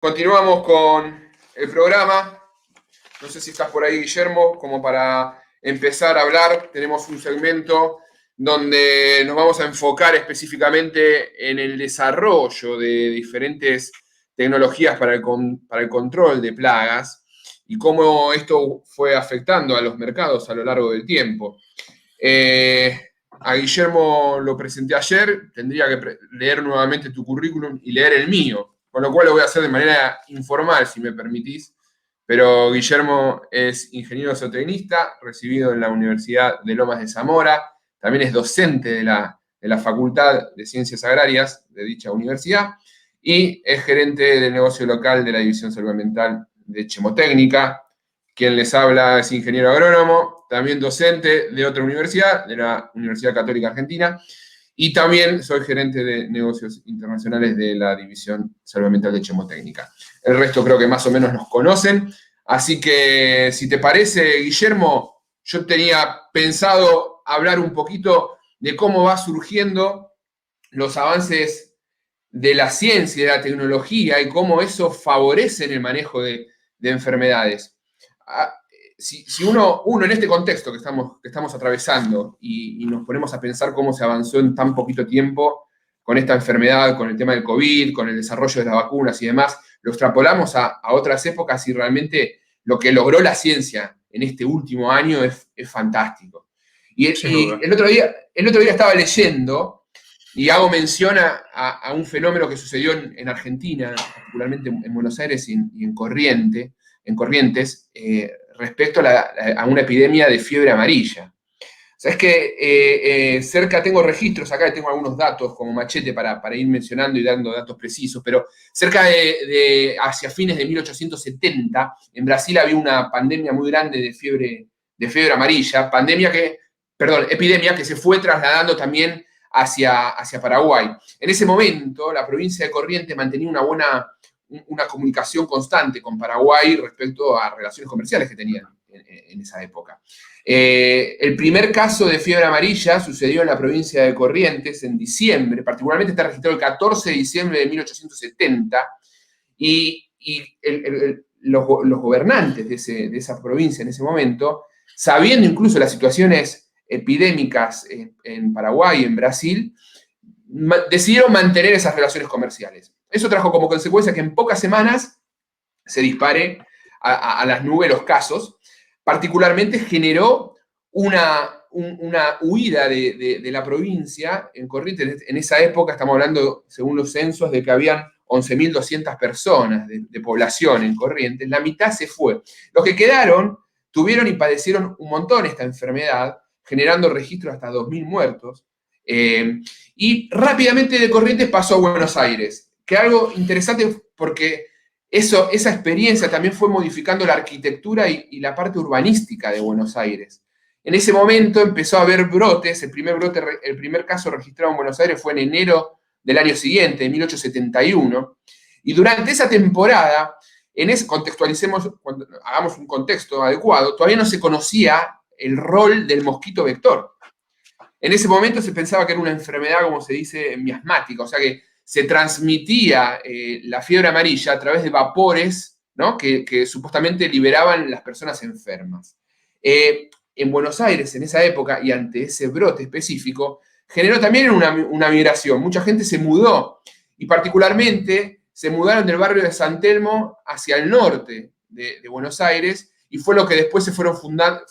Continuamos con el programa. No sé si estás por ahí, Guillermo, como para empezar a hablar. Tenemos un segmento donde nos vamos a enfocar específicamente en el desarrollo de diferentes tecnologías para el control de plagas y cómo esto fue afectando a los mercados a lo largo del tiempo. A Guillermo lo presenté ayer, tendría que leer nuevamente tu currículum y leer el mío, con lo cual lo voy a hacer de manera informal, si me permitís. Pero Guillermo es ingeniero zootecnista, recibido en la Universidad de Lomas de Zamora, también es docente de la Facultad de Ciencias Agrarias de dicha universidad y es gerente del negocio local de la División Salud Ambiental de Chemotécnica. Quien les habla es ingeniero agrónomo, también docente de otra universidad, de la Universidad Católica Argentina, y también soy gerente de negocios internacionales de la División Salud Ambiental de Chemotécnica. El resto creo que más o menos nos conocen, así que si te parece, Guillermo, yo tenía pensado hablar un poquito de cómo va surgiendo los avances de la ciencia y de la tecnología y cómo eso favorece el manejo de enfermedades. Si uno en este contexto que estamos atravesando y nos ponemos a pensar cómo se avanzó en tan poquito tiempo con esta enfermedad, con el tema del COVID, con el desarrollo de las vacunas y demás, lo extrapolamos a otras épocas y realmente lo que logró la ciencia en este último año es fantástico. Sin Y duda. el otro día estaba leyendo y hago mención a un fenómeno que sucedió en Argentina, particularmente en Buenos Aires y en Corrientes, respecto a una epidemia de fiebre amarilla. Sabes que cerca tengo registros, acá tengo algunos datos como machete para ir mencionando y dando datos precisos, pero cerca de hacia fines de 1870, en Brasil había una pandemia muy grande de fiebre amarilla, epidemia que se fue trasladando también hacia Paraguay. En ese momento, la provincia de Corrientes mantenía una comunicación constante con Paraguay respecto a relaciones comerciales que tenían en esa época. El primer caso de fiebre amarilla sucedió en la provincia de Corrientes en diciembre, particularmente está registrado el 14 de diciembre de 1870, y los gobernantes de esa provincia en ese momento, sabiendo incluso las situaciones epidémicas en Paraguay y en Brasil, decidieron mantener esas relaciones comerciales. Eso trajo como consecuencia que en pocas semanas se dispare a las nubes los casos. Particularmente generó una huida de la provincia en Corrientes. En esa época, estamos hablando, según los censos, de que habían 11.200 personas de población en Corrientes. La mitad se fue. Los que quedaron tuvieron y padecieron un montón esta enfermedad, generando registros hasta 2.000 muertos. Y rápidamente de Corrientes pasó a Buenos Aires, que algo interesante porque esa experiencia también fue modificando la arquitectura y la parte urbanística de Buenos Aires. En ese momento empezó a haber brotes, el primer caso registrado en Buenos Aires fue en enero del año siguiente, de 1871, y durante esa temporada, cuando hagamos un contexto adecuado, todavía no se conocía el rol del mosquito vector. En ese momento se pensaba que era una enfermedad, como se dice, miasmática, o sea que se transmitía la fiebre amarilla a través de vapores, ¿no? que supuestamente liberaban las personas enfermas. En Buenos Aires, en esa época, y ante ese brote específico, generó también una migración. Mucha gente se mudó, y particularmente se mudaron del barrio de San Telmo hacia el norte de Buenos Aires, y fue lo que después se fueron fundando,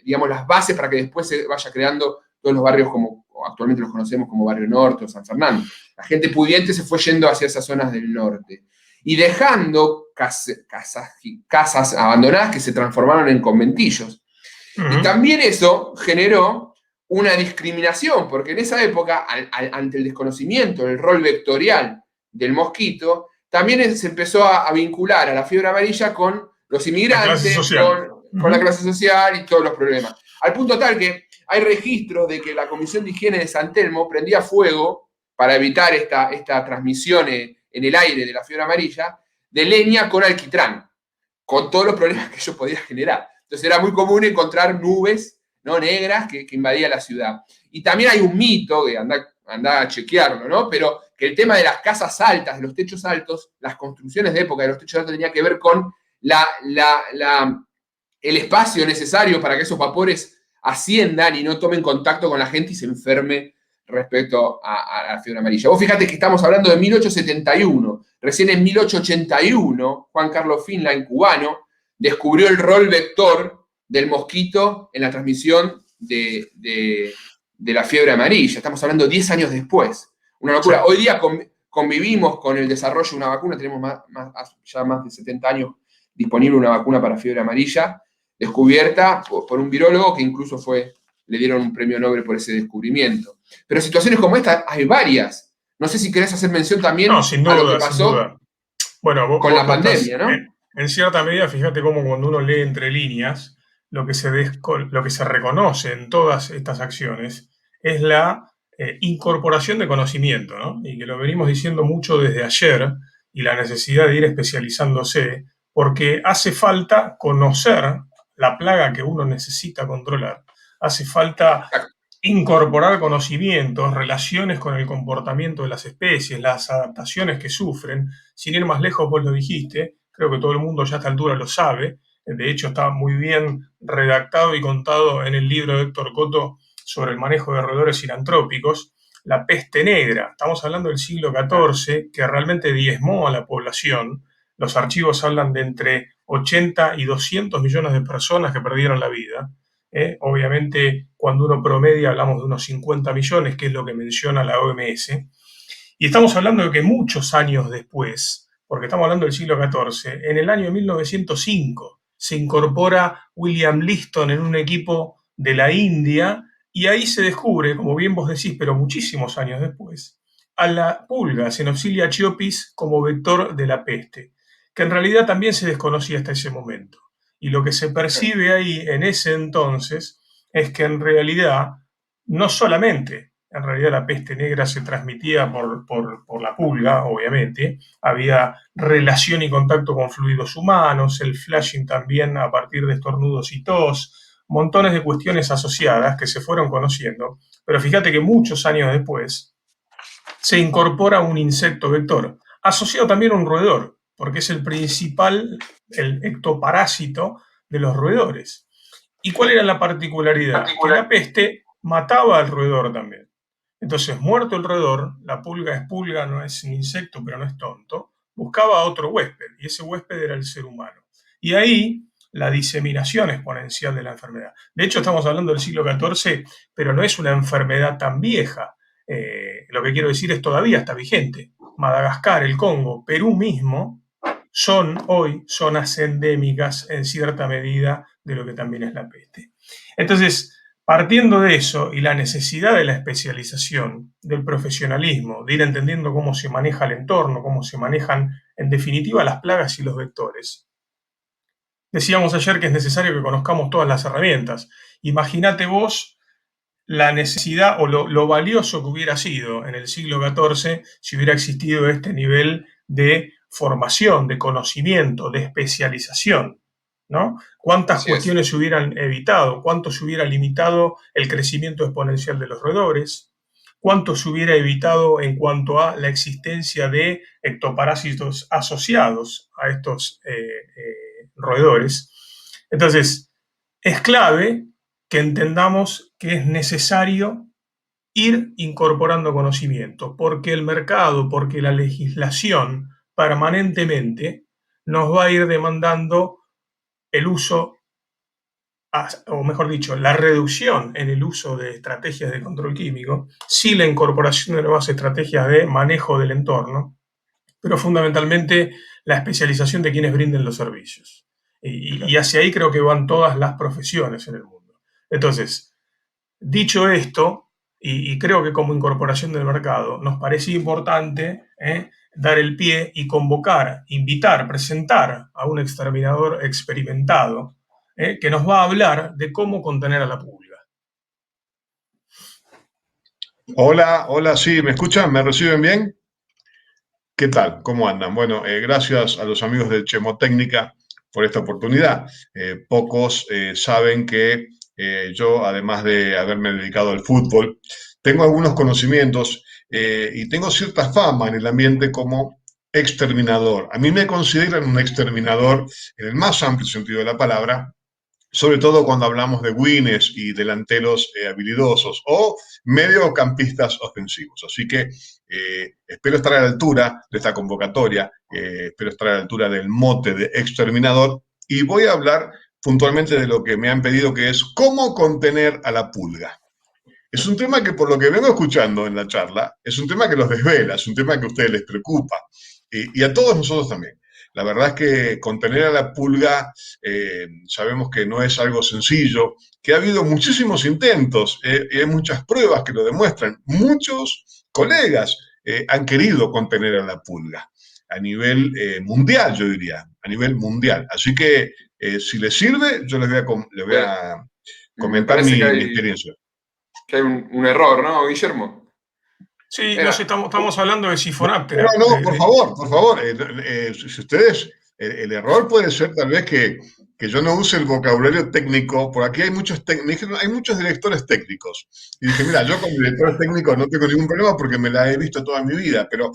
digamos, las bases para que después se vaya creando todos los barrios como actualmente los conocemos como Barrio Norte o San Fernando. La gente pudiente se fue yendo hacia esas zonas del norte y dejando casas abandonadas que se transformaron en conventillos. Y también eso generó una discriminación, porque en esa época, ante el desconocimiento del rol vectorial del mosquito, también se empezó a vincular a la fiebre amarilla con los inmigrantes, con la clase social y todos los problemas. Al punto tal que hay registros de que la Comisión de Higiene de San Telmo prendía fuego para evitar esta transmisión en el aire de la fiebre amarilla, de leña con alquitrán, con todos los problemas que ello podía generar. Entonces era muy común encontrar nubes, ¿no?, negras que invadían la ciudad. Y también hay un mito, que anda andá a chequearlo, ¿no? Pero que el tema de las casas altas, de los techos altos, las construcciones de época de los techos altos tenía que ver con el espacio necesario para que esos vapores asciendan y no tomen contacto con la gente y se enferme respecto a la fiebre amarilla. Vos fíjate que estamos hablando de 1871. Recién en 1881, Juan Carlos Finlay, cubano, descubrió el rol vector del mosquito en la transmisión de la fiebre amarilla. Estamos hablando 10 años después. Una locura. Sí. Hoy día convivimos con el desarrollo de una vacuna. Tenemos ya más de 70 años disponible una vacuna para fiebre amarilla, descubierta por un virólogo que incluso le dieron un premio Nobel por ese descubrimiento. Pero situaciones como esta hay varias. No sé si querés hacer mención también a lo que pasó bueno, con la pandemia, ¿no? En cierta medida, fíjate cómo cuando uno lee entre líneas, lo que se reconoce en todas estas acciones es la incorporación de conocimiento, ¿no? Y que lo venimos diciendo mucho desde ayer, y la necesidad de ir especializándose, porque hace falta conocer la plaga que uno necesita controlar. Hace falta incorporar conocimientos, relaciones con el comportamiento de las especies, las adaptaciones que sufren. Sin ir más lejos, vos lo dijiste, creo que todo el mundo ya a esta altura lo sabe. De hecho, está muy bien redactado y contado en el libro de Héctor Cotto sobre el manejo de roedores sinantrópicos. La peste negra, estamos hablando del siglo XIV, que realmente diezmó a la población. Los archivos hablan de entre 80 y 200 millones de personas que perdieron la vida. Obviamente, cuando uno promedia, hablamos de unos 50 millones, que es lo que menciona la OMS. Y estamos hablando de que muchos años después, porque estamos hablando del siglo XIV, en el año 1905 se incorpora William Liston en un equipo de la India, y ahí se descubre, como bien vos decís, pero muchísimos años después, a la pulga Xenopsilia chiopis como vector de la peste, que en realidad también se desconocía hasta ese momento. Y lo que se percibe ahí en ese entonces es que en realidad no solamente en realidad la peste negra se transmitía por la pulga, obviamente, había relación y contacto con fluidos humanos, el flashing también a partir de estornudos y tos, montones de cuestiones asociadas que se fueron conociendo, pero fíjate que muchos años después se incorpora un insecto vector, asociado también a un roedor, porque es el principal, el ectoparásito de los roedores. ¿Y cuál era la particularidad? Que la peste mataba al roedor también. Entonces, muerto el roedor, la pulga es pulga, no es un insecto, pero no es tonto, buscaba a otro huésped, y ese huésped era el ser humano. Y ahí la diseminación exponencial de la enfermedad. De hecho, estamos hablando del siglo XIV, pero no es una enfermedad tan vieja. Lo que quiero decir es todavía está vigente. Madagascar, el Congo, Perú mismo, son hoy zonas endémicas en cierta medida de lo que también es la peste. Entonces, partiendo de eso y la necesidad de la especialización, del profesionalismo, de ir entendiendo cómo se maneja el entorno, cómo se manejan en definitiva las plagas y los vectores, decíamos ayer que es necesario que conozcamos todas las herramientas. Imagínate vos la necesidad o lo valioso que hubiera sido en el siglo XIV si hubiera existido este nivel de formación, de conocimiento, de especialización, ¿no? ¿Cuántas cuestiones se hubieran evitado? ¿Cuánto se hubiera limitado el crecimiento exponencial de los roedores? ¿Cuánto se hubiera evitado en cuanto a la existencia de ectoparásitos asociados a estos roedores? Entonces, es clave que entendamos que es necesario ir incorporando conocimiento, porque el mercado, porque la legislación permanentemente nos va a ir demandando el uso, o mejor dicho, la reducción en el uso de estrategias de control químico, sí la incorporación de nuevas estrategias de manejo del entorno, pero fundamentalmente la especialización de quienes brinden los servicios. Y hacia ahí creo que van todas las profesiones en el mundo. Entonces, dicho esto, y creo que como incorporación del mercado, nos parece importante dar el pie y convocar, invitar, presentar a un exterminador experimentado que nos va a hablar de cómo contener a la pulga. Hola, sí, ¿me escuchan? ¿Me reciben bien? ¿Qué tal? ¿Cómo andan? Bueno, gracias a los amigos de Chemotécnica por esta oportunidad. Pocos saben que yo, además de haberme dedicado al fútbol, tengo algunos conocimientos y tengo cierta fama en el ambiente como exterminador. A mí me consideran un exterminador en el más amplio sentido de la palabra, sobre todo cuando hablamos de wings y delanteros habilidosos o mediocampistas ofensivos. Así que espero estar a la altura de esta convocatoria, espero estar a la altura del mote de exterminador, y voy a hablar puntualmente de lo que me han pedido, que es cómo contener a la pulga. Es un tema que, por lo que vengo escuchando en la charla, es un tema que los desvela, es un tema que a ustedes les preocupa, y a todos nosotros también. La verdad es que contener a la pulga sabemos que no es algo sencillo, que ha habido muchísimos intentos, y hay muchas pruebas que lo demuestran. Muchos colegas han querido contener a la pulga a nivel mundial, yo diría, a nivel mundial. Así que si les sirve, yo les voy a comentar mi experiencia. Que hay un error, ¿no, Guillermo? Sí, no sé, estamos hablando de Sifonaptera. No, por favor. Si ustedes, el error puede ser tal vez que yo no use el vocabulario técnico, por aquí hay muchos directores técnicos. Y dije, mira, yo con directores técnicos no tengo ningún problema porque me la he visto toda mi vida, pero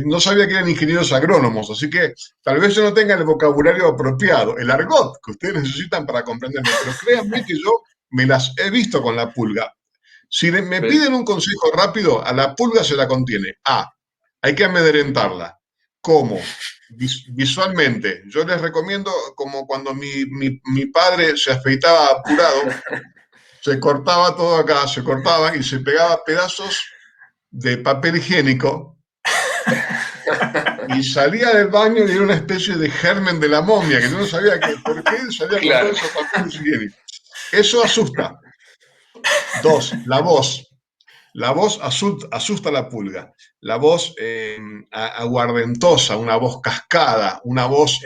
no sabía que eran ingenieros agrónomos, así que tal vez yo no tenga el vocabulario apropiado, el argot que ustedes necesitan para comprenderme, pero créanme que yo me las he visto con la pulga. Si me piden un consejo rápido, a la pulga se la contiene. Hay que amedrentarla. ¿Cómo? Visualmente. Yo les recomiendo, como cuando mi padre se afeitaba apurado, se cortaba todo acá, se cortaba y se pegaba pedazos de papel higiénico y salía del baño y era una especie de germen de la momia, que yo no sabía por qué salía con todo ese papel higiénico. Eso asusta. 2, la voz. La voz asusta a la pulga. La voz aguardentosa, una voz cascada, una voz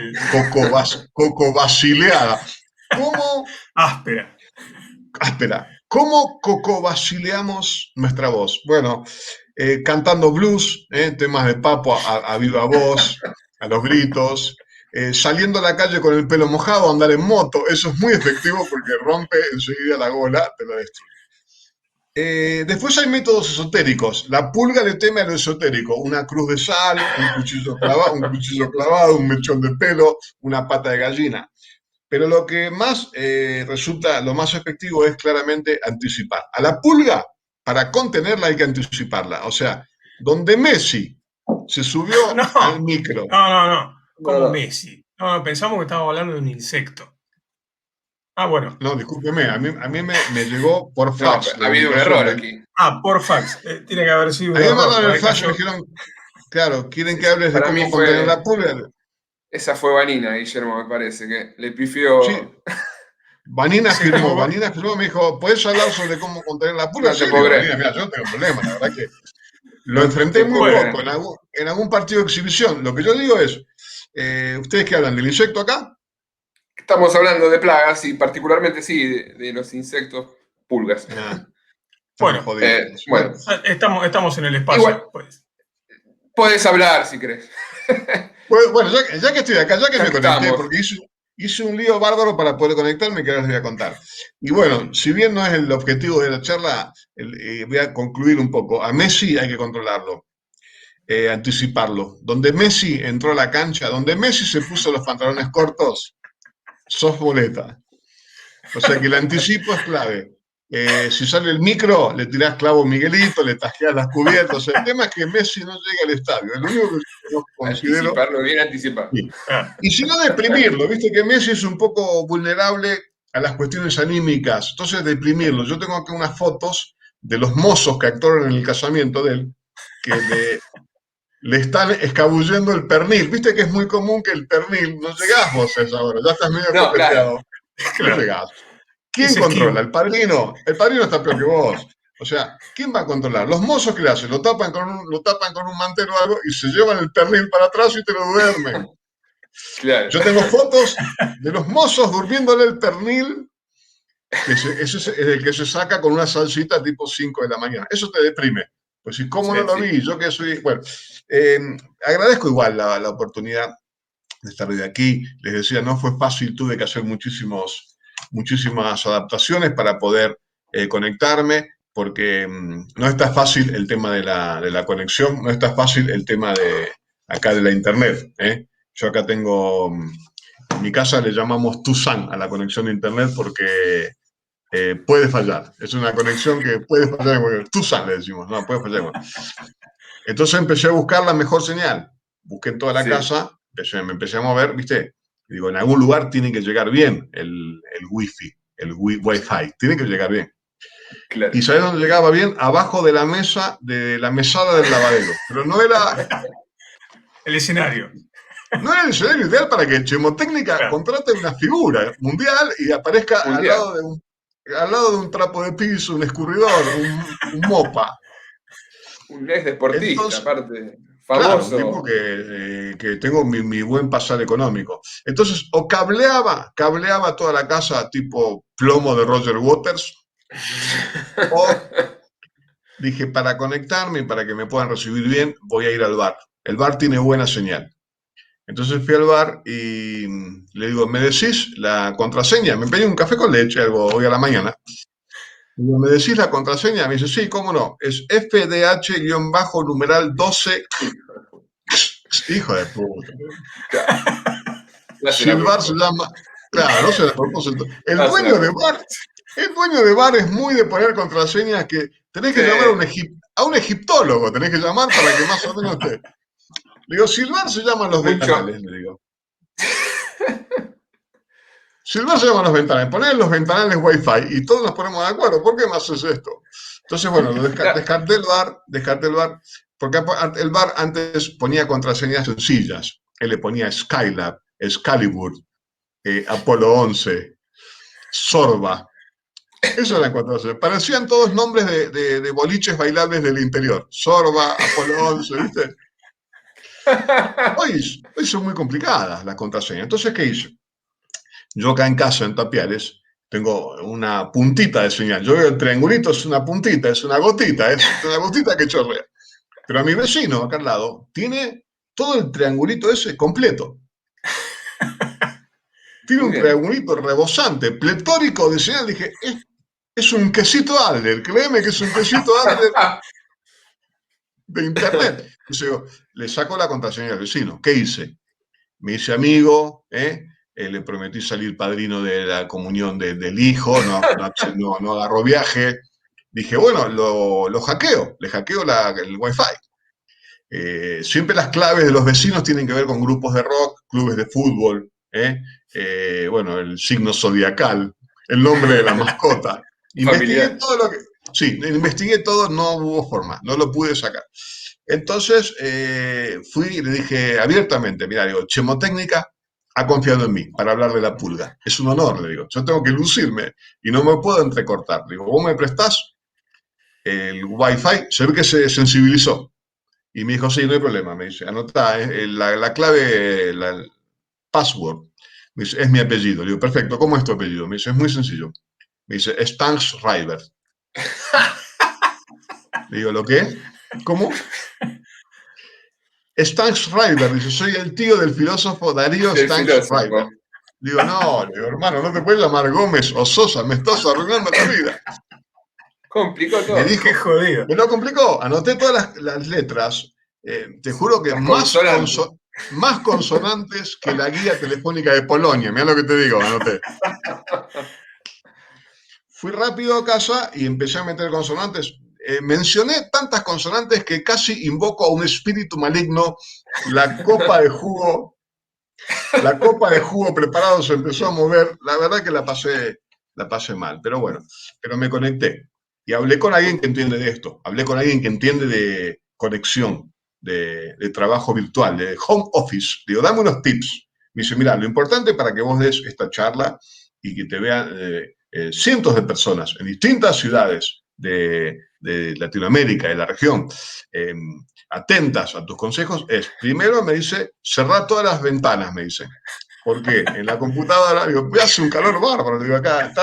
cocobasileada. ¿Cómo? Áspera. ¿Cómo cocobasileamos nuestra voz? Bueno, cantando blues, temas de Papo a viva voz, a los gritos, saliendo a la calle con el pelo mojado, andar en moto. Eso es muy efectivo porque rompe enseguida la gola, te la destruye. Después hay métodos esotéricos. La pulga le teme a lo esotérico. Una cruz de sal, un cuchillo clavado, un mechón de pelo, una pata de gallina. Pero lo que más resulta, lo más efectivo es claramente anticipar. A la pulga, para contenerla hay que anticiparla. O sea, donde Messi se subió al micro. No. Como Messi. No, pensamos que estábamos hablando de un insecto. Bueno. No, discúlpeme, a mí me llegó por fax. Ha habido un error aquí. Por fax. Tiene que haber sido un error. A mí me mandaron el fax y me dijeron, claro, quieren que hables de cómo contener la pulga. Esa fue Vanina, Guillermo, me parece, que le pifió. Sí. Vanina firmó, me dijo, ¿puedes hablar sobre cómo contener la pulga? No te puedo creer. Mira, yo no tengo problema, la verdad que lo enfrenté muy poco en algún partido de exhibición. Lo que yo digo es, ¿ustedes qué hablan del insecto acá? Estamos hablando de plagas y particularmente, sí, de los insectos pulgas. Bueno, estamos en el espacio. Igual, pues. Puedes hablar si querés. Bueno, ya que estoy acá, ya que me conecté, porque hice un lío bárbaro para poder conectarme, que ahora les voy a contar. Y bueno, si bien no es el objetivo de la charla, voy a concluir un poco. A Messi hay que controlarlo, anticiparlo. Donde Messi entró a la cancha, donde Messi se puso los pantalones cortos, sos boleta. O sea que el anticipo es clave. Si sale el micro, le tirás clavo Miguelito, le tasqueas las cubiertas. O sea, el tema es que Messi no llegue al estadio. Es lo único que yo considero. Anticiparlo, bien anticipado. Sí. Y si no, deprimirlo. Viste que Messi es un poco vulnerable a las cuestiones anímicas. Entonces, deprimirlo. Yo tengo aquí unas fotos de los mozos que actuaron en el casamiento de él, que le están escabullendo el pernil. Viste que es muy común que el pernil, no llegás vos a esa hora, ya estás medio copeteado. No llegás. ¿Quién controla? ¿El padrino? El padrino está peor que vos. O sea, ¿quién va a controlar? Los mozos, ¿qué le hacen? Lo tapan con un mantel o algo y se llevan el pernil para atrás y te lo duermen. Claro. Yo tengo fotos de los mozos durmiéndole el pernil, ese es el que se saca con una salsita tipo 5 de la mañana. Eso te deprime. Pues si cómo no lo vi, yo que soy... Bueno, agradezco igual la oportunidad de estar hoy aquí. Les decía, no fue fácil, tuve que hacer muchísimas adaptaciones para poder conectarme, porque no está fácil el tema de la conexión, no está fácil el tema de acá de la internet, ¿eh? Yo acá tengo, en mi casa le llamamos Tusan a la conexión de internet porque puede fallar. Es una conexión que puede fallar. Tusan le decimos, no, puede fallar. Entonces empecé a buscar la mejor señal. Busqué en toda la Sí, casa, me empecé a mover, ¿viste? Y digo, en algún lugar tiene que llegar bien el wifi, el wifi, tiene que llegar bien. ¿Y claro. sabés dónde llegaba bien? Abajo de la mesa, de la mesada del lavadero. Pero El escenario. no era el escenario ideal para que Chemotécnica Claro. contrate una figura mundial y aparezca Mundial. al lado de un trapo de piso, un escurridor, un mopa. Un ex deportista, Entonces, aparte, claro, un tipo famoso. que tengo mi buen pasar económico. Entonces, o cableaba toda la casa tipo plomo de Roger Waters, o dije, para conectarme y para que me puedan recibir bien, voy a ir al bar. El bar tiene buena señal. Entonces fui al bar y le digo, ¿me decís la contraseña? Me pedí un café con leche, algo hoy a la mañana. Digo, ¿me decís la contraseña? Me dice, sí, cómo no. Es FDH-numeral 12. Hijo de puta. No Si será el bar se propósito. llama, claro, no sé a propósito. No será propósito. El dueño de bar es muy de poner contraseñas que tenés que Sí, llamar a un egiptólogo, tenés que llamar para que más o menos te. Le digo, si el bar se llama Los mucho. Ventanales, le digo. Si el bar se llama Los Ventanales, poner los ventanales Wi-Fi y todos nos ponemos de acuerdo, ¿por qué me haces esto? Entonces, bueno, descarté el bar, porque el bar antes ponía contraseñas sencillas. Él le ponía Skylab, Excalibur, Apolo 11, Sorba. Eso eran contraseñas. Parecían todos nombres de boliches bailables del interior. Sorba, Apolo 11, ¿viste? Hoy son muy complicadas las contraseñas. Entonces, ¿qué hice? Yo acá en casa, en Tapiales, tengo una puntita de señal. Yo veo el triangulito, es una puntita, es una gotita que chorrea. Pero a mi vecino, acá al lado, tiene todo el triangulito ese completo. Tiene Muy un bien. triangulito rebosante, pletórico de señal. Dije, es un quesito Adler, créeme que es un quesito Adler de internet. Entonces yo, le saco la contraseña al vecino. ¿Qué hice? Me hice amigo, le prometí salir padrino de la comunión del hijo, no agarró viaje. Dije, bueno, lo hackeo, le hackeo el wifi. Siempre las claves de los vecinos tienen que ver con grupos de rock, clubes de fútbol, bueno, el signo zodiacal, el nombre de la mascota. Investigué Familiar. todo lo que... Sí, investigué todo, no hubo forma, no lo pude sacar. Entonces fui y le dije abiertamente, mira, digo, Chemotécnica ha confiado en mí para hablar de la pulga. Es un honor, le digo. Yo tengo que lucirme y no me puedo entrecortar. Digo, vos me prestás el wifi, se ve que se sensibilizó. Y me dijo, sí, no hay problema, me dice, anotá la clave, el password. Me dice, es mi apellido. Le digo, perfecto, ¿cómo es tu apellido? Me dice, es muy sencillo. Me dice, Stansriver. Le digo, ¿lo qué? ¿Cómo? Stansriver, dice, soy el tío del filósofo Darío El Stansriver. filósofo. Digo, no, le digo, hermano, no te puedes llamar Gómez o Sosa, me estás arruinando la vida. Complicó Me todo. Qué dijo, jodido. me lo complicó, anoté todas las letras, te juro que Las consonantes. más consonantes que la guía telefónica de Polonia, mira lo que te digo, anoté. Fui rápido a casa y empecé a meter consonantes. Mencioné tantas consonantes que casi invoco a un espíritu maligno. La copa de jugo, la copa de jugo preparado se empezó a mover. La verdad que la pasé mal, pero bueno, pero me conecté y hablé con alguien que entiende de esto. Hablé con alguien que entiende de conexión, de trabajo virtual, de home office. Digo, dame unos tips. Me dice, mira, lo importante para que vos des esta charla y que te vean cientos de personas en distintas ciudades de Latinoamérica, de la región, eh, atentas a tus consejos, es, primero me dice, cerrar todas las ventanas, me dice. ¿Por qué? En la computadora, digo, me hace un calor bárbaro, digo, acá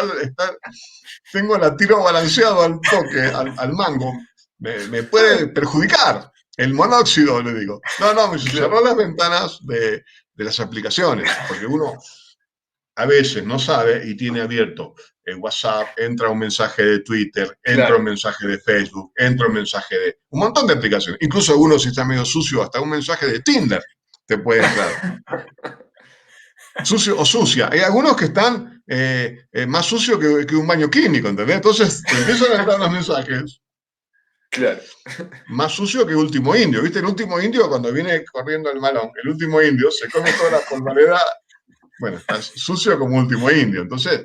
tengo el tiro balanceado al toque, al mango, me puede perjudicar. El monóxido, le digo. No, me dice, cerrar las ventanas de las aplicaciones, porque uno a veces no sabe y tiene abierto el WhatsApp, entra un mensaje de Twitter, entra Claro. un mensaje de Facebook, entra un mensaje de un montón de aplicaciones. Incluso algunos, si está medio sucio, hasta un mensaje de Tinder te puede entrar. Sucio o sucia. Hay algunos que están más sucios que un baño químico, ¿entendés? Entonces te empiezan a entrar los mensajes Claro. más sucio que último indio. ¿Viste? El último indio, cuando viene corriendo el malón, el último indio se come toda la polvareda. Bueno, está sucio como último indio. Entonces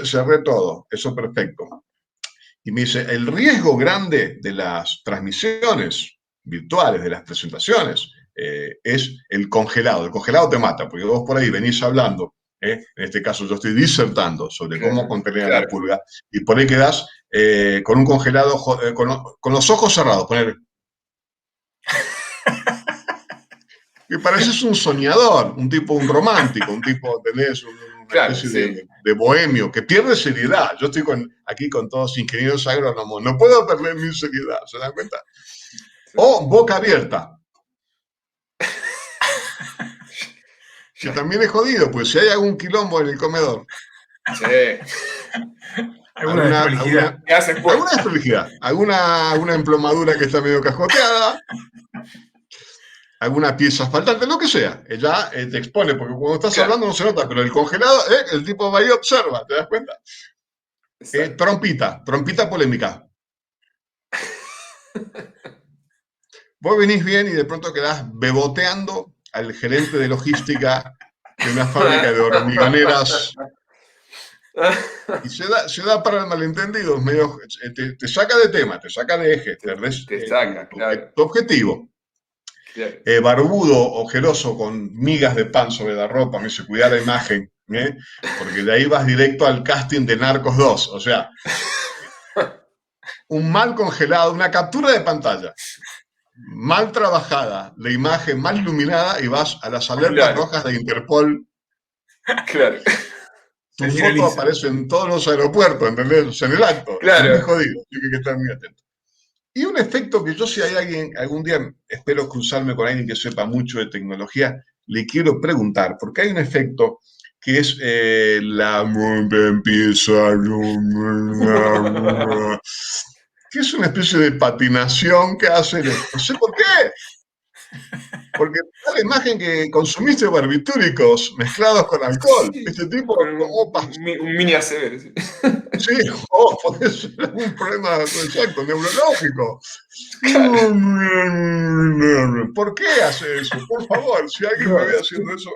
cerré todo. Eso perfecto. Y me dice, el riesgo grande de las transmisiones virtuales, de las presentaciones, es el congelado. El congelado te mata, porque vos por ahí venís hablando, en este caso yo estoy disertando sobre cómo contener a la pulga, y por ahí quedás con un congelado, con los ojos cerrados, poner. Y pareces un soñador, un romántico, un tipo, tenés una especie de bohemio que pierde seriedad. Yo estoy aquí con todos ingenieros agrónomos, no puedo perder mi seriedad, ¿se dan cuenta? O boca abierta. Que también es jodido, pues si hay algún quilombo en el comedor. Sí. Alguna desprolijidad, alguna emplomadura que está medio cascoteada, alguna pieza faltante, lo que sea, ya te expone, porque cuando estás hablando no se nota, pero el congelado, el tipo va y observa, ¿te das cuenta? Trompita polémica. Vos venís bien y de pronto quedás beboteando al gerente de logística de una fábrica de hormigoneras y se da para el malentendido, medio, te saca de tema, te saca de eje, perdés tu objetivo. Barbudo, ojeroso, con migas de pan sobre la ropa, me dice, cuidar la imagen, porque de ahí vas directo al casting de Narcos 2, o sea, un mal congelado, una captura de pantalla, mal trabajada, la imagen mal iluminada y vas a las alertas rojas de Interpol. Claro. Tu foto aparece en todos los aeropuertos, ¿entendés? En el acto. Claro. Es muy jodido, hay que estar muy atento. Y un efecto que yo, si hay alguien, algún día espero cruzarme con alguien que sepa mucho de tecnología, le quiero preguntar, porque hay un efecto que es la monta empieza, que es una especie de patinación que hace, no sé por qué, porque da la imagen que consumiste barbitúricos mezclados con alcohol. Sí, Este tipo, un mini ACV. Sí, sí, puede ser un problema exacto, neurológico. ¿Por qué hace eso? Por favor, si alguien me ve haciendo eso,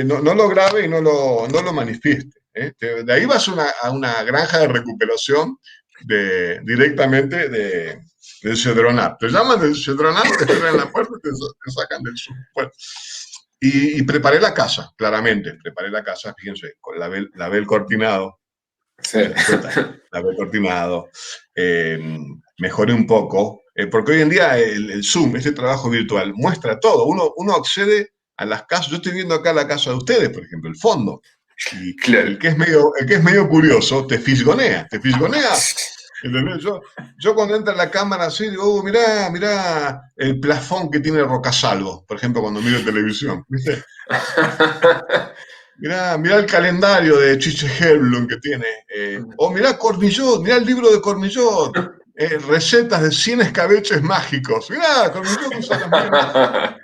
no lo grabe y no lo manifieste. De ahí vas a una granja de recuperación directamente del Cedronar. Te llaman del Cedronar, te esperan en la puerta y te sacan del sur. Bueno, y preparé la casa, claramente. Preparé la casa, fíjense, con el cortinado. Sí. Lavé cortinado. Mejoré un poco. Porque hoy en día el Zoom, este trabajo virtual, muestra todo. Uno accede a las casas. Yo estoy viendo acá la casa de ustedes, por ejemplo, el fondo. Y claro. el que es medio curioso, te fisgonea. ¿Entendés? Yo cuando entra en la cámara así, digo, mirá el plafón que tiene Rocasalvo, por ejemplo, cuando miro televisión, ¿viste? Mirá el calendario de Chiche Herblum que tiene. Mirá Cornillot, mirá el libro de Cornillot. Recetas de 100 escabeches mágicos. Mirá, Cornillot usa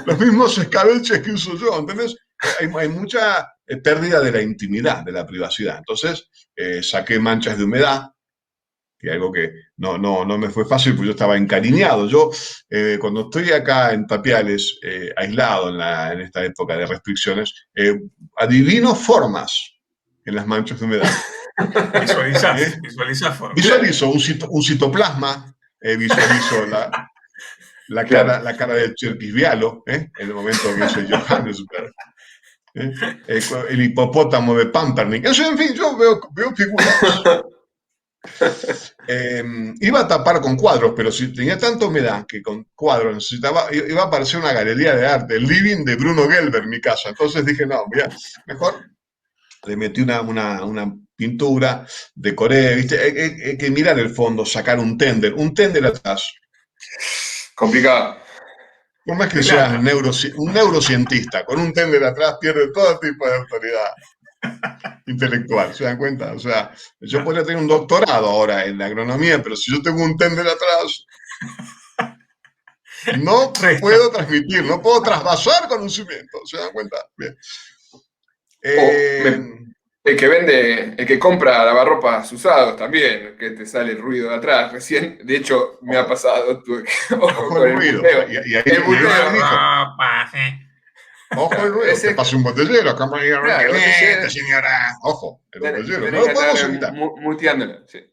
los mismos escabeches que uso yo. ¿Entendés? Hay mucha pérdida de la intimidad, de la privacidad. Entonces, saqué manchas de humedad, que es algo que no me fue fácil porque yo estaba encariñado. Yo, cuando estoy acá en Tapiales, aislado en esta época de restricciones, adivino formas en las manchas de humedad. Visualizás formas. Visualizo un citoplasma, visualizo la cara de Cherquisvialo, en el momento que dice Johannesburg. El hipopótamo de Pampernick. En fin, yo veo figuras. Iba a tapar con cuadros, pero si tenía tanta humedad que con cuadros necesitaba, iba a aparecer una galería de arte, el living de Bruno Gelber, mi casa. Entonces dije, no, mira, mejor le metí una pintura, decoré, ¿viste? Hay que mirar el fondo, sacar un tender atrás. Complicado. Por más que seas Claro. un neurocientista, con un tender atrás pierde todo tipo de autoridad intelectual, ¿se dan cuenta? O sea, yo Claro. podría tener un doctorado ahora en agronomía, pero si yo tengo un tender atrás, no Resta. puedo transmitir, no puedo trasvasar conocimiento, ¿se dan cuenta? Bien. O Eh, el que vende, el que compra lavarropas usados también, que te sale el ruido de atrás recién. De hecho, me ha ojo, pasado, ojo ojo con el el ruido. buteo. Y El ahí va buteo. el hijo. Lavarropas, Ojo el Claro, ruido. Te ese, pasa un botellero, claro, cámara, botellero, señora. Ojo, el botellero. No tenés que lo andar podemos evitar. muteándolo. Sí.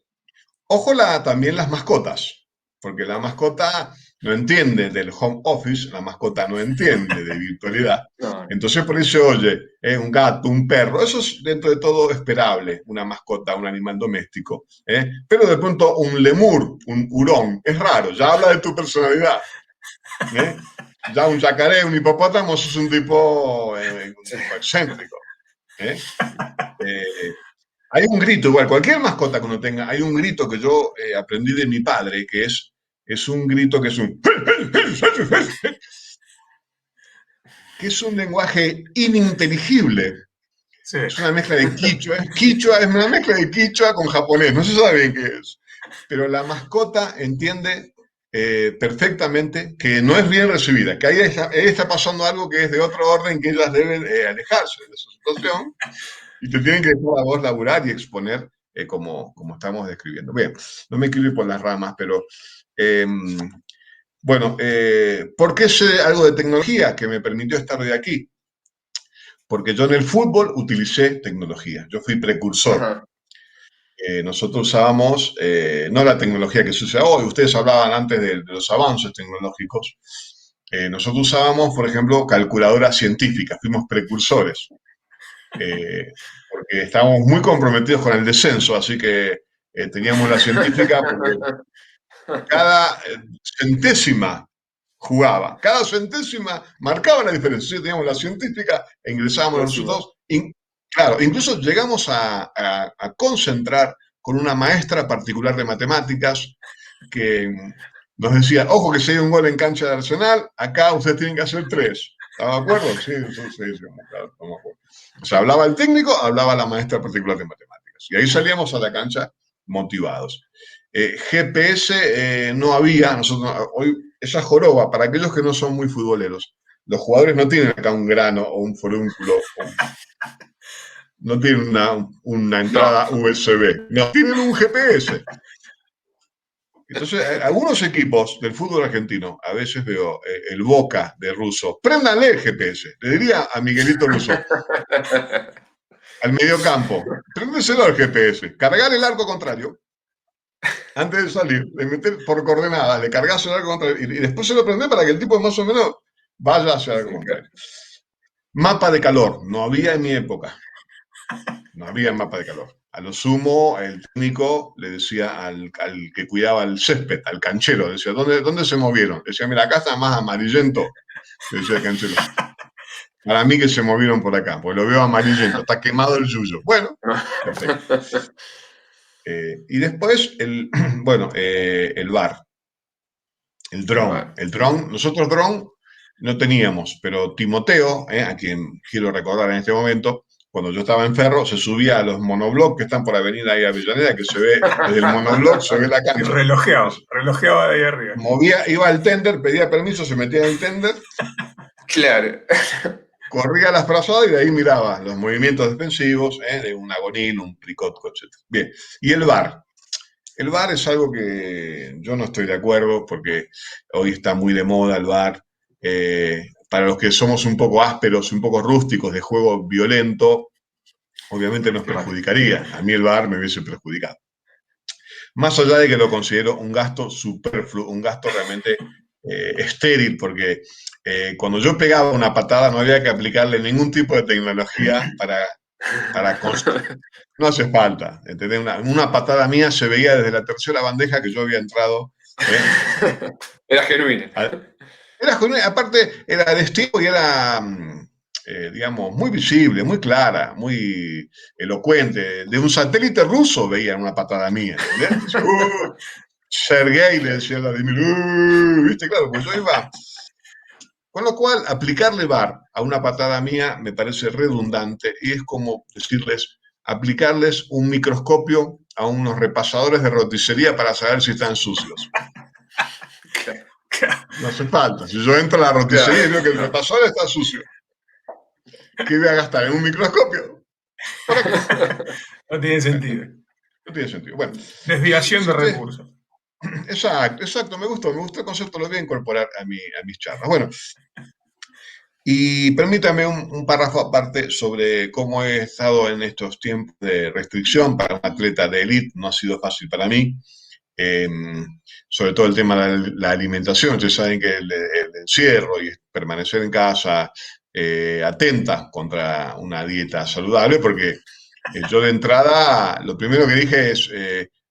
Ojo también las mascotas, porque la mascota no entiende del home office, la mascota no entiende de virtualidad. No, no. Entonces por eso, oye, un gato, un perro, eso es dentro de todo esperable, una mascota, un animal doméstico. Pero de pronto un lemur, un hurón, es raro, ya habla de tu personalidad. ¿eh? Ya un yacaré, un hipopótamo, eso es un Sí. tipo excéntrico. ¿eh? Eh, Hay un grito, igual, cualquier mascota que uno tenga, hay un grito que yo aprendí de mi padre, que es un grito que es un... que es un lenguaje ininteligible. Sí. Es una mezcla de quichua, es una mezcla de quichua con japonés, no se sabe bien qué es. Pero la mascota entiende perfectamente que no es bien recibida, que ahí está pasando algo que es de otro orden, que ellas deben alejarse de esa situación y te tienen que dejar a vos laburar y exponer como estamos describiendo. Bien, no me quiero ir por las ramas, pero eh, bueno, ¿por qué sé algo de tecnología que me permitió estar de aquí? Porque yo en el fútbol utilicé tecnología, yo fui precursor. Ajá. Nosotros usábamos, no la tecnología que se usa hoy, ustedes hablaban antes de los avances tecnológicos. Nosotros usábamos, por ejemplo, calculadoras científicas, fuimos precursores. Porque estábamos muy comprometidos con el descenso, así que teníamos la científica porque cada centésima jugaba, cada centésima marcaba la diferencia. Sí, teníamos la científica e ingresábamos los Buenísimo. resultados. Claro, incluso llegamos a concentrar con una maestra particular de matemáticas que nos decía, ojo que si hay un gol en cancha de Arsenal, acá ustedes tienen que hacer 3. ¿Estaba de acuerdo? Sí, sí, sí, claro, estamos de acuerdo. O sea, hablaba el técnico, hablaba la maestra particular de matemáticas. Y ahí salíamos a la cancha motivados. GPS no había, nosotros, hoy esa joroba, para aquellos que no son muy futboleros, los jugadores no tienen acá un grano o un forúnculo, no tienen una No. entrada USB, no, tienen un GPS. Entonces, algunos equipos del fútbol argentino, a veces veo el Boca de Russo, préndanle el GPS. Le diría a Miguelito Russo, al mediocampo, préndeselo al GPS, cargar el arco contrario, antes de salir, le meter por coordenadas, le cargas el arco contrario y después se lo prende para que el tipo más o menos vaya hacia el arco Sí, contrario. Mapa de calor, no había en mi época. No había mapa de calor. A lo sumo, el técnico le decía al que cuidaba el césped, al canchero, le decía, ¿dónde se movieron? Le decía, mira, acá está más amarillento, le decía el canchero. Para mí que se movieron por acá, porque lo veo amarillento, está quemado el yuyo. Bueno, perfecto. Y después, bueno, el VAR, el dron. Bueno, El dron, nosotros dron no teníamos, pero Timoteo, a quien quiero recordar en este momento, cuando yo estaba en Ferro, se subía a los monoblocks que están por Avenida ahí Avellaneda, que se ve, desde el monobloc se ve la Y cancha. relojeaba de ahí arriba. Movía, iba al tender, pedía permiso, se metía en el tender, claro. corría las frazadas y de ahí miraba los movimientos defensivos de un Agonil, un Pricotco, etc. Bien, y el VAR. El VAR es algo que yo no estoy de acuerdo porque hoy está muy de moda el VAR. Para los que somos un poco ásperos, un poco rústicos de juego violento, obviamente nos perjudicaría. A mí el VAR me hubiese perjudicado. Más allá de que lo considero un gasto superfluo, un gasto realmente estéril, porque cuando yo pegaba una patada no había que aplicarle ningún tipo de tecnología para construir. No hace falta, ¿entendés? Una patada mía se veía desde la tercera bandeja que yo había entrado. Era genuina. Era aparte, era de estilo y era, digamos, muy visible, muy clara, muy elocuente. De un satélite ruso veían una patada mía, ¿entendés? Sergei le decía a Vladimir, ¿viste? Claro, pues yo iba Con lo cual, aplicarle VAR a una patada mía me parece redundante y es como decirles, aplicarles un microscopio a unos repasadores de roticería para saber si están sucios. No hace falta. Si yo entro a la roticería y veo que el repasador está sucio, ¿qué voy a gastar? ¿En un microscopio? ¿Para qué? No tiene sentido. No tiene sentido. Bueno, Desviación de entonces, recursos. exacto, me gustó el concepto, lo voy a incorporar a mis charlas. Bueno, y permítame un párrafo aparte sobre cómo he estado en estos tiempos de restricción para un atleta de élite. No ha sido fácil para mí, eh, sobre todo el tema de la alimentación. Ustedes saben que el encierro y permanecer en casa atenta contra una dieta saludable, porque yo de entrada lo primero que dije es,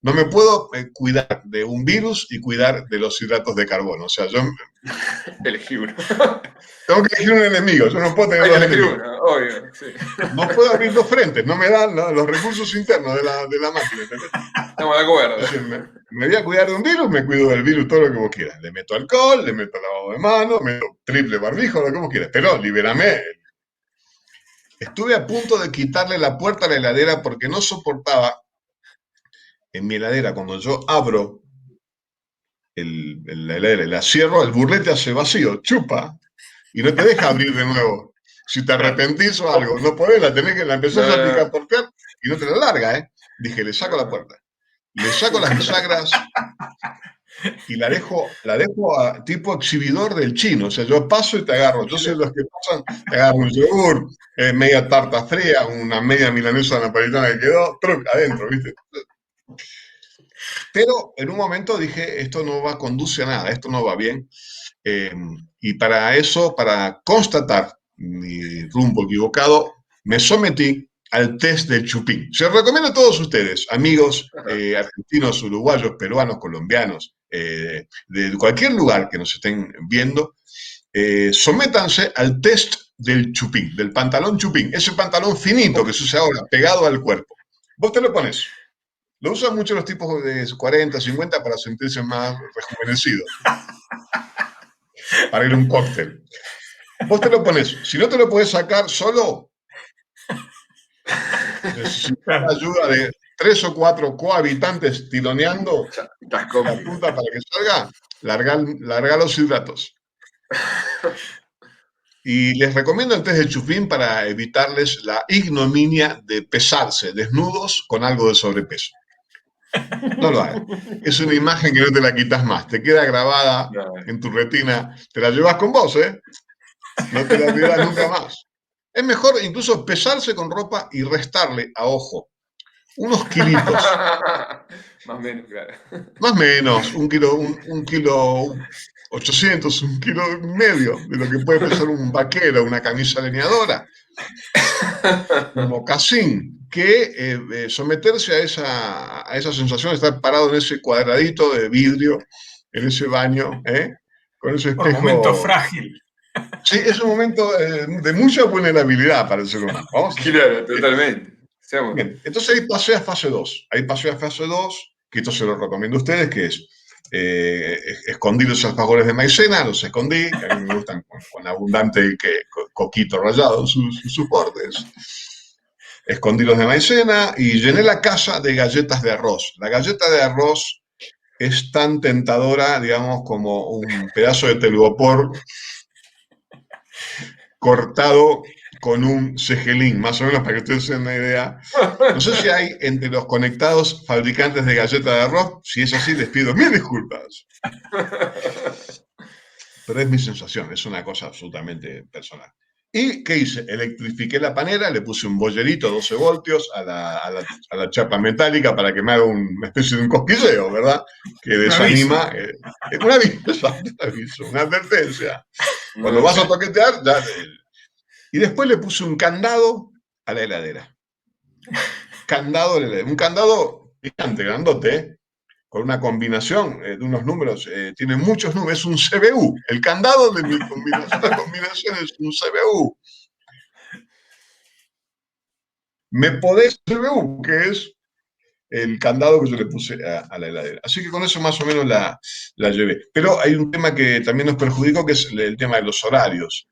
no me puedo cuidar de un virus y cuidar de los hidratos de carbono. O sea, yo Elegí uno. tengo que elegir un enemigo, yo no puedo tener Hay que dos elegir enemigos. uno, obvio. Sí. No puedo abrir dos frentes, no me dan los recursos internos de la máquina, ¿entendés? Estamos de acuerdo. Entonces, me voy a cuidar de un virus, me cuido del virus todo lo que vos quieras. Le meto alcohol, le meto lavado de manos, meto triple barbijo, lo que vos quieras. Pero libérame. Estuve a punto de quitarle la puerta a la heladera porque no soportaba en mi heladera, cuando yo abro la heladera y la cierro, el burlete hace vacío, chupa, y no te deja abrir de nuevo. Si te arrepentís o algo, no podés, la empezás a picaportear y no te la larga, ¿eh? Dije, le saco la puerta. Le saco las bisagras y la dejo a tipo exhibidor del chino. O sea, yo paso y te agarro. Yo soy los que pasan, te agarro un yogur, media tarta fría, una media milanesa napolitana que quedó, truc, adentro, ¿viste? Pero en un momento dije, esto no va, conduce a nada, esto no va bien. Y para eso, para constatar mi rumbo equivocado, me sometí al test del chupín. Se lo recomiendo a todos ustedes, amigos argentinos, uruguayos, peruanos, colombianos, de cualquier lugar que nos estén viendo, sométanse al test del chupín, del pantalón chupín, ese pantalón finito que se usa ahora, pegado al cuerpo. Vos te lo pones. Lo usan mucho los tipos de 40, 50 para sentirse más rejuvenecidos. Para ir a un cóctel. Vos te lo pones. Si no te lo puedes sacar solo, necesitas la ayuda de 3 o 4 cohabitantes tironeando la punta para que salga, larga los hidratos. Y les recomiendo el test de chupín para evitarles la ignominia de pesarse desnudos con algo de sobrepeso. No lo hagas. Es una imagen que no te la quitas más. Te queda grabada en tu retina. Te la llevas con vos, ¿eh? No te la olvidas nunca más. Es mejor incluso pesarse con ropa y restarle a ojo unos kilitos. Más o menos, claro. Más o menos, un kilo 800, un kilo y medio de lo que puede pesar un vaquero, una camisa leñadora, un mocasín, que someterse a esa sensación de estar parado en ese cuadradito de vidrio, en ese baño, con ese Por espejo. momento frágil. Sí, es un momento de mucha vulnerabilidad para el ser humano. Claro, totalmente. Bien, entonces ahí pasé a fase 2. Que esto se lo recomiendo a ustedes, que es escondí los alfajores de maicena, los escondí, que a mí me gustan con abundante coquito rallado en sus bordes. Escondí los de maicena y llené la casa de galletas de arroz. La galleta de arroz es tan tentadora, digamos, como un pedazo de telgopor cortado con un cegelín, más o menos para que ustedes se den una idea. No sé si hay entre los conectados fabricantes de galletas de arroz. Si es así, les pido mil disculpas. Pero es mi sensación, es una cosa absolutamente personal. ¿Y qué hice? Electrifiqué la panera, le puse un bollerito 12 voltios a la chapa metálica para que me haga una especie de un cosquilleo, ¿verdad? Que desanima. Un aviso, una advertencia. Cuando vas a toquetear, ya. Y después le puse un candado a la heladera. Un candado gigante, grandote, con una combinación de unos números, tiene muchos números, es un CBU. El candado de mi combinación es un CBU. Me podés CBU, que es el candado que yo le puse a la heladera. Así que con eso más o menos la llevé. Pero hay un tema que también nos perjudicó, que es el tema de los horarios.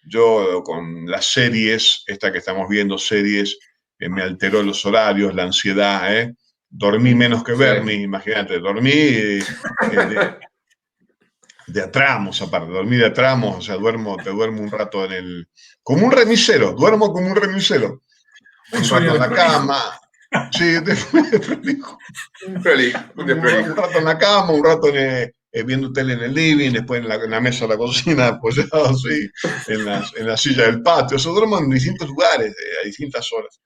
Yo con las series, esta que estamos viendo, series, me alteró los horarios, la ansiedad, ¿eh? Dormí menos que Sí. Bernie, imagínate, dormí de a tramos, aparte, dormí de a tramos, o sea, te duermo un rato como un remisero, duermo como un remisero. Un Un sueño rato en de la prolijo. cama, sí, después de prolijo. Un prolijo, un Un desprolijo. rato en la cama, un rato viendo tele en el living, después en la mesa de la cocina, apoyado así, en la silla del patio. Eso duermo en distintos lugares, a distintas horas.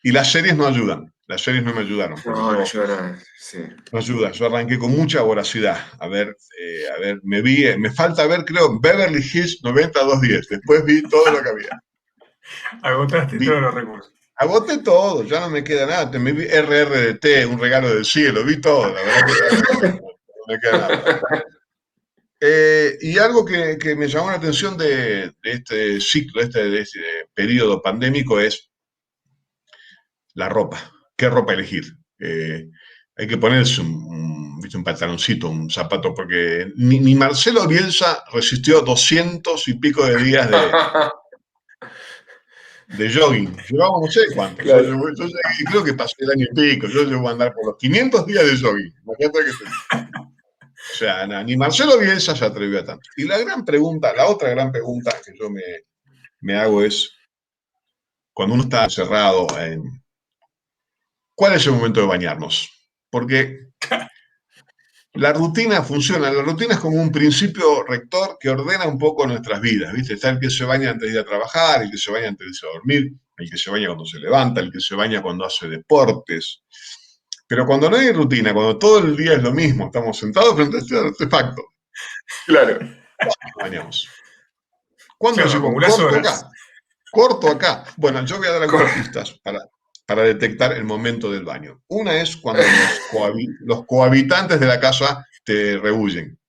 Y las series no ayudan, las series no me ayudaron, porque No, no ayuda nada. Sí. no ayuda. Yo arranqué con mucha voracidad. A ver, me falta ver, creo, Beverly Hills 90210. Después vi todo lo que había. Agotaste Vi, todos los recursos. agoté todo, ya no me queda nada. Me vi RRDT, Un regalo del cielo, vi todo, la verdad que ya no me queda nada. Y algo que me llamó la atención de este ciclo, de este periodo pandémico, es la ropa. ¿Qué ropa elegir? Hay que ponerse un pantaloncito, un zapato, porque ni Marcelo Bielsa resistió 200 y pico de días de jogging. Llevamos no sé cuántos. Claro. Yo creo que pasé el año y pico. Yo llevo a andar por los 500 días de jogging. Imagínate que o sea, ni Marcelo Bielsa se atrevió a tanto. Y la otra gran pregunta que yo me hago es, cuando uno está encerrado, ¿cuál es el momento de bañarnos? Porque la rutina funciona, la rutina es como un principio rector que ordena un poco nuestras vidas, ¿viste? Está el que se baña antes de ir a trabajar, el que se baña antes de irse a dormir, el que se baña cuando se levanta, el que se baña cuando hace deportes. Pero cuando no hay rutina, cuando todo el día es lo mismo, estamos sentados frente a este artefacto, Claro. nos bañamos. ¿Cuándo Claro, decimos acumulás corto horas. acá? Corto acá. Bueno, yo voy a dar algunas pistas para detectar el momento del baño. Una es cuando los cohabitantes de la casa te rehuyen.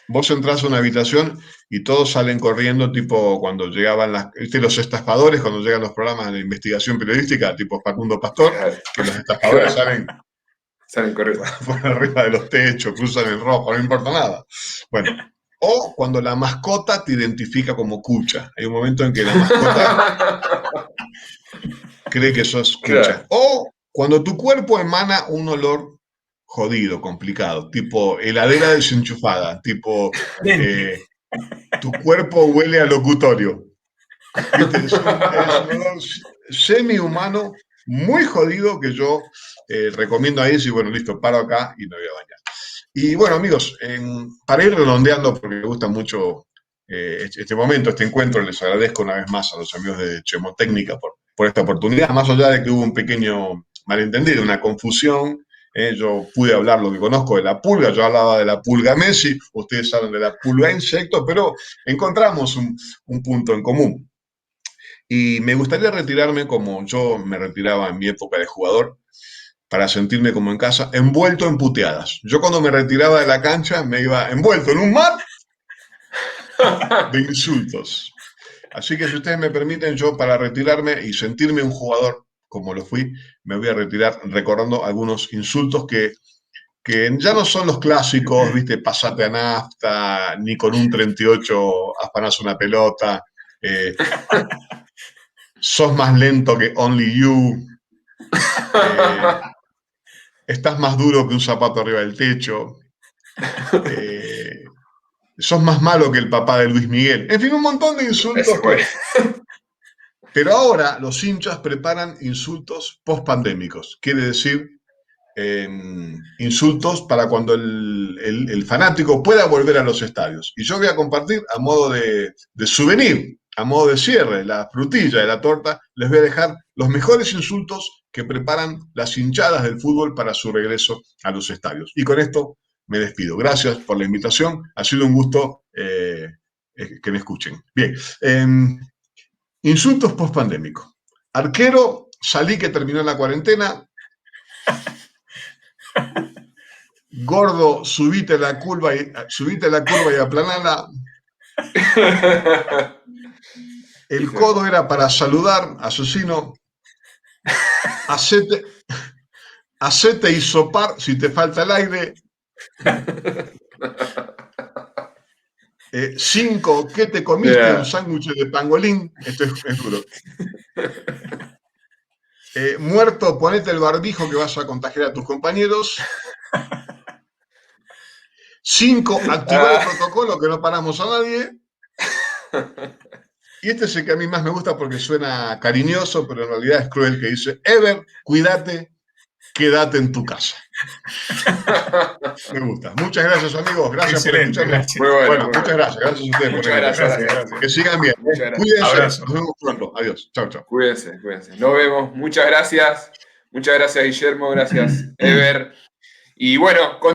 Vos entrás a una habitación y todos salen corriendo, tipo cuando llegaban los estafadores, cuando llegan los programas de investigación periodística, tipo Facundo Pastor, Claro. que los estafadores Claro. salen Salen corriendo. por arriba de los techos, cruzan el rojo, no importa nada. Bueno, o cuando la mascota te identifica como cucha. Hay un momento en que la mascota cree que sos cucha. Claro. O cuando tu cuerpo emana un olor jodido, complicado, tipo heladera desenchufada, tipo Dengue. tu cuerpo huele a locutorio. ¿Viste? Es un olor semi-humano muy jodido que yo recomiendo ahí, si bueno, listo, paro acá y me voy a bañar. Y bueno, amigos, para ir redondeando, porque me gusta mucho este momento, este encuentro, les agradezco una vez más a los amigos de Chemotécnica por esta oportunidad, más allá de que hubo un pequeño malentendido, una confusión. Yo pude hablar lo que conozco de la pulga, yo hablaba de la pulga Messi, ustedes hablan de la pulga insecto, pero encontramos un punto en común. Y me gustaría retirarme como yo me retiraba en mi época de jugador, para sentirme como en casa, envuelto en puteadas. Yo cuando me retiraba de la cancha me iba envuelto en un mar de insultos. Así que si ustedes me permiten, yo para retirarme y sentirme un jugador como lo fui, me voy a retirar recordando algunos insultos que ya no son los clásicos, viste, pasate a nafta, ni con un 38 afanás una pelota, sos más lento que Only You, estás más duro que un zapato arriba del techo, sos más malo que el papá de Luis Miguel. En fin, un montón de insultos Pero ahora los hinchas preparan insultos post-pandémicos. Quiere decir, insultos para cuando el fanático pueda volver a los estadios. Y yo voy a compartir a modo de souvenir, a modo de cierre, la frutilla de la torta, les voy a dejar los mejores insultos que preparan las hinchadas del fútbol para su regreso a los estadios. Y con esto me despido. Gracias por la invitación. Ha sido un gusto que me escuchen. Bien. Insultos post-pandémicos. Arquero, salí que terminó la cuarentena. Gordo, subite la curva y aplanala. El codo era para saludar, asesino. hacete hisopar si te falta el aire. 5, ¿qué te comiste? Yeah. Un sándwich de pangolín. Esto es duro. Muerto, ponete el barbijo que vas a contagiar a tus compañeros. 5, activar el protocolo que no paramos a nadie. Y este es el que a mí más me gusta porque suena cariñoso, pero en realidad es cruel, que dice: Ever, cuídate, quédate en tu casa. Me gusta. Muchas gracias, amigos. Gracias Excelente, por escucharnos. gracias. Muy bueno, Bueno, muy muchas bueno. gracias. Gracias a ustedes por Muchas venir. gracias. Gracias. Que sigan bien. Muchas gracias. Cuídense. Abrazo. Nos vemos pronto. Adiós. Chao, chao. Cuídense, cuídense. Nos vemos. Muchas gracias. Muchas gracias, Guillermo. Gracias, Ever. Y bueno,